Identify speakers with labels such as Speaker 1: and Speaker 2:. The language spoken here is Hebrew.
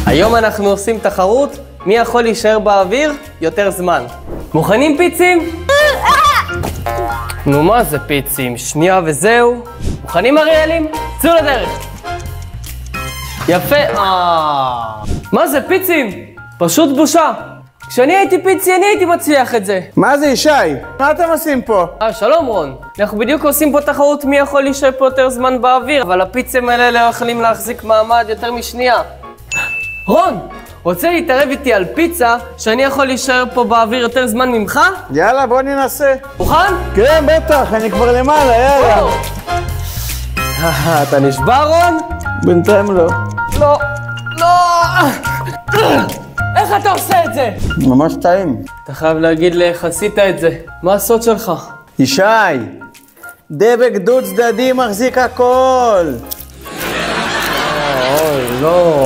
Speaker 1: היום אנחנו עושים תחרות מי יכול להישאר באוויר יותר זמן. מוכנים פיצים? נו מה זה פיצים? שנייה וזהו. מוכנים אריאלים? צאו לדרך. יפה. מה זה פיצים? פשוט בושה. כשאני הייתי פיצי אני הייתי מצליח את זה.
Speaker 2: מה זה ישי? מה אתם עושים פה?
Speaker 1: שלום רון. אנחנו בדיוק עושים פה תחרות מי יכול להישאר פה יותר זמן באוויר, אבל הפיצים האלה לא יכולים להחזיק מעמד יותר משנייה. רון, רוצה להתערב איתי על פיצה שאני יכול להישאר פה באוויר יותר זמן ממך?
Speaker 2: יאללה, בוא ננסה.
Speaker 1: מוכן?
Speaker 2: כן, בטח, אני כבר למעלה, יאללה.
Speaker 1: אתה נשבע, רון?
Speaker 2: בינתיים לא.
Speaker 1: לא, לא. איך אתה עושה את זה?
Speaker 2: ממש טעים.
Speaker 1: אתה חייב להגיד לי איך עשית את זה. מה הסוד שלך?
Speaker 2: ישי, דבק דו צדדי מחזיק הכל.
Speaker 1: אוי, לא.